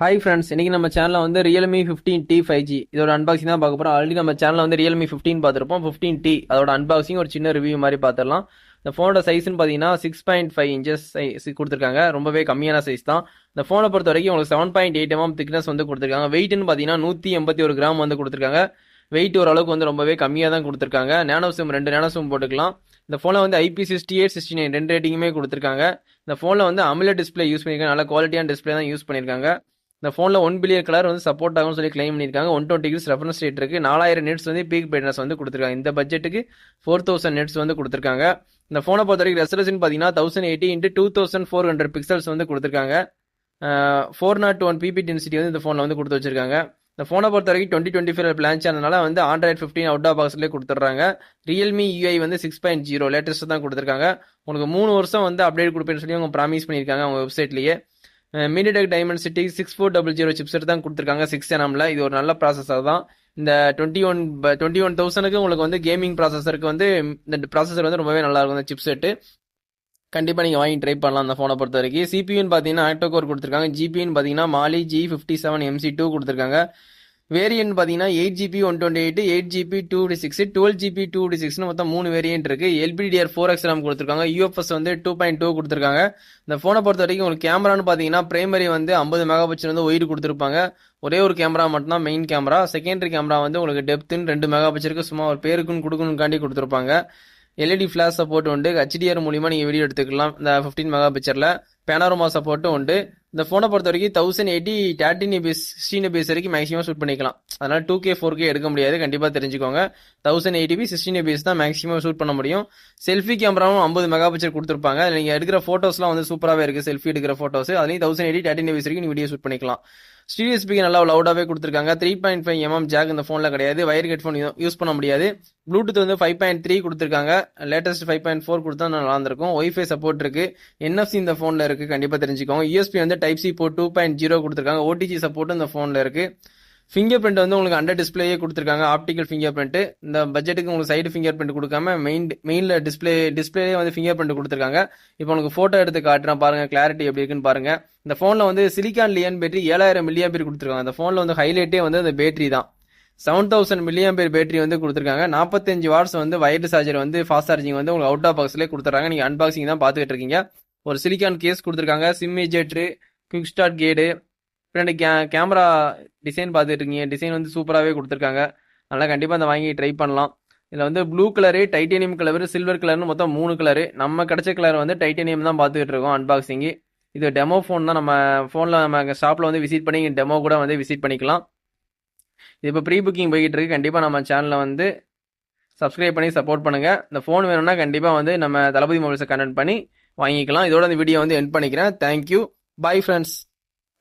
Hi friends, இன்னைக்கு நம்ம சேனலில் வந்து ரியல்மி 15T 5G இதோட அன்பாக்சிங் தான் பார்க்க போகிறோம். ஆல்ரெடி நம்ம சேனலில் வந்து ரியல்மி 15 பார்த்துருப்போம். 15T அதோட அன்பாக்சிங் ஒரு சின்ன ரிவ்யூ மாதிரி பார்த்துடலாம். இந்த ஃபோனோட சைஸ்ன்னு பார்த்தீங்கன்னா 6.5 இன்ச்சஸ் சைஸ் கொடுத்துருக்காங்க. ரொம்பவே கம்மியான சைஸ் தான். இந்த ஃபோனை பொறுத்த வரைக்கும் உங்களுக்கு 7.8 திக்னஸ் வந்து கொடுத்துருக்காங்க. வெயிட்னு பார்த்தீங்கன்னா 181 கிராம் வந்து கொடுத்துருக்காங்க. வெயிட் ஓரளவுக்கு வந்து ரொம்பவே கம்மியாக தான் கொடுத்துருக்காங்க. நேனோ சிம் 2 நேனோ சிம் போட்டுக்கலாம். இந்த ஃபோனில் வந்து IP68 69 ரெண்டு ரேட்டிங்குமே கொடுத்துருக்காங்க. இந்த ஃபோனில் வந்து AMOLED டிஸ்பிளே யூஸ் பண்ணியிருக்காங்க. நல்ல குவாலிட்டியான டிஸ்பிளே தான் யூஸ் பண்ணியிருக்காங்க. இந்த ஃபோனில் 1 பில்லியன் கலர் வந்து சப்போர்ட் ஆகும்னு சொல்லி கிளைம் பண்ணியிருக்காங்க. 120 டிகிரிஸ் ரெஃபரன்ஸ் ரேட் இருக்குது. 4000 நெட்ஸ் வந்து பீக் பிரைட்னஸ் வந்து கொடுத்துருக்காங்க. இந்த பட்ஜெட்டுக்கு 4000 நெட்ஸ் வந்து கொடுத்துருக்காங்க. இந்த ஃபோனை பொறுத்த வரைக்கும் ரெசல்யூஷன் பார்த்தீங்கன்னா 1080 x 2400 பிக்சல்ஸ் வந்து கொடுத்துருக்காங்க. 401 பிபி டென்சிட்டி வந்து இந்த ஃபோனில் வந்து கொடுத்து வச்சிருக்காங்க. இந்த ஃபோனை பொறுத்த வரைக்கும் 2025 பிளான் சேனல்னால வந்து Android 15 அவுட் ஆஃப் பாக்ஸ்லேயே கொடுத்துட்றாங்க. ரியல்மி UI வந்து 6.0 லேட்டஸ்ட் தான் கொடுத்துருக்காங்க. உங்களுக்கு 3 வருஷம் வந்து அப்டேட் கொடுப்பேன்னு சொல்லி அவங்க ப்ராமிஸ் பண்ணியிருக்காங்க அவங்க வெப்சைட்லேயே. மீடியாடெக் டைமென்சிட்டி 6400 சிப்செட் தான் கொடுத்துருக்காங்க 6nm. இது ஒரு நல்ல ப்ராசஸர் தான். இந்த 21,000க்கு உங்களுக்கு வந்து கேமிங் ப்ராசஸருக்கு வந்து இந்த ப்ராசஸர் வந்து ரொம்பவே நல்லா இருக்கும். இந்த சிப்செட்டு கண்டிப்பாக நீங்கள் வாங்கி ட்ரை பண்ணலாம். அந்த ஃபோனை பொறுத்த வரைக்கும் சிபியூன்னு பார்த்தீங்கன்னா ஆக்டோகோர் கொடுத்துருக்காங்க. ஜிபின்னு பார்த்தீங்கன்னா மாலி G57MC2 கொடுத்துருக்காங்க. வேரியன்ட் பார்த்தீங்கன்னா 8GB 128, 8GB 256, 12GB 256னு மொத்தம் 3 வேரியன்ட் இருக்கு. LPDDR4X RAM கொடுத்துருக்காங்க. UFS வந்து 2.2 கொடுத்துருக்காங்க. இந்த ஃபோனை பொறுத்த வரைக்கும் உங்களுக்கு கேமரான்னு பார்த்தீங்கன்னா பிரைமரி வந்து 50 மெகாபிக்சல் வந்து ஒயிட் கொடுத்துருப்பாங்க. ஒரே ஒரு கேமரா மட்டும்தான் மெயின் கேமரா. செகண்டரி கேமரா வந்து உங்களுக்கு டெப்த்துன்னு 2 மெகாபிக்சலுக்கு சும்மா ஒரு பேருக்குன்னு கொடுக்கணுக்காண்டி கொடுத்துருப்பாங்க. LED ஃபிளாஷ் சப்போர்ட் உண்டு. HDR மூலியமா நீங்கள் வீடியோ எடுத்துக்கலாம். இந்த 15 மெகாபிக்சரில் பேனோரமா சப்போர்ட்டும் உண்டு. இந்த ஃபோனை பொறுத்த வரைக்கும் 1080 13fps 16fps வரைக்கும் மேக்ஸிமம் ஷூட் பண்ணிக்கலாம். அதனால 2K 4K எடுக்க முடியாது, கண்டிப்பாக தெரிஞ்சுக்கோங்க. 1080p 16fps தான் மேக்ஸிமம் ஷூட் பண்ண முடியும். செல்ஃபி கேமராவும் 50 மெகாபிக்சல் கொடுத்துருப்பாங்க. அதில் நீங்கள் எடுக்கிற ஃபோட்டோஸ்லாம் வந்து சூப்பராகவே இருக்குது. செல்ஃபி எடுக்கிற ஃபோட்டோஸ் அதுலேயும் 1080 13fps வரைக்கும் வீடியோ ஷூட் பண்ணிக்கலாம். ஸ்டீரியோ ஸ்பீக்கர் நல்லா லவுடாகவே கொடுத்துருக்காங்க. 3.5mm ஜாக் இந்த ஃபோனில் கிடையாது. வயர் ஹெட்ஃபோன் யூஸ் பண்ண முடியாது. ப்ளூடூத் வந்து 5.3 கொடுத்துருக்காங்க. லேட்டஸ்ட் 5.4 கொடுத்தா நல்லா இருந்திருக்கும். ஒய்ஃபை சப்போர்ட் இருக்கு. NFC இந்த ஃபோனில் இருக்கு, கண்டிப்பாக தெரிஞ்சுக்கோங்க. USB வந்து Type-C போர்ட் 2.0 கொடுத்துருக்காங்க. OTG சப்போர்ட்டும் இந்த ஃபோனில் இருக்கு. ஃபிங்கர் பிரிண்ட் வந்து உங்களுக்கு அண்டர் டிஸ்பிளேயே கொடுத்துருக்காங்க. Optical finger print. இந்த பட்ஜெட்டுக்கு உங்களுக்கு சைடு ஃபிங்கர் பிரிண்ட் கொடுக்காம மெயினில் டிஸ்பிளே வந்து ஃபிங்கர் பிரிண்ட் கொடுத்துருக்காங்க. இப்போ உங்களுக்கு ஃபோட்டோ எடுத்து காட்டுறேன் பாருங்க, கிளாரிட்டி எப்படி இருக்குன்னு பாருங்க. இந்த ஃபோனில் வந்து சிலிக்கான் லியன் பேட்டரி 7000 mAh கொடுத்துருக்காங்க. இந்த ஃபோனில் வந்து ஹைலைட்டே வந்து அந்த பேட்டரி தான். 7000 mAh பேட்டரி வந்து கொடுத்துருக்காங்க. 45 வாட்ஸ் வந்து வயர்டு சார்ஜர் வந்து ஃபாஸ்ட் சார்ஜிங் வந்து உங்களுக்கு அவுட் ஆஃப் பாக்ஸ்லேயே கொடுத்துட்றாங்க. நீங்கள் அன்பாக்சிங் தான் பார்த்துக்கிட்டு இருக்கீங்க. ஒரு சிலிக்கான் கேஸ் கொடுத்துருக்காங்க. சிம் எஜெக்டரு, குவிக் ஸ்டார்ட் கேடு, பின்னாடி கேமரா டிசைன் பார்த்துட்டு இருக்கீங்க. டிசைன் வந்து சூப்பராகவே கொடுத்துருக்காங்க. அதனால் கண்டிப்பாக அந்த வாங்கி ட்ரை பண்ணலாம். இதில் வந்து blue colour, titanium colour, silver கலர்னு மொத்தம் 3 கலரு. நம்ம கிடைச்ச கலர் வந்து டைட்டேனியம் தான் பார்த்துக்கிட்டு இருக்கோம் அன்பாக்சிங்கு. இது டெமோ ஃபோன் தான். நம்ம ஃபோனில் நம்ம ஷாப்பில் வந்து விசிட் பண்ணி டெமோ கூட வந்து விசிட் பண்ணிக்கலாம். இது இப்போ ப்ரீ புக்கிங் போய்கிட்டு இருக்கு. கண்டிப்பாக நம்ம சேனலில் வந்து சப்ஸ்கிரைப் பண்ணி சப்போர்ட் பண்ணுங்கள். இந்த ஃபோன் வேணும்னா கண்டிப்பாக வந்து நம்ம தளபதி மொபைல்ஸை கனெக்ட் பண்ணி வாங்கிக்கலாம். இதோட இந்த வீடியோ வந்து எண்ட் பண்ணிக்கிறேன். தேங்க்யூ. Bye friends.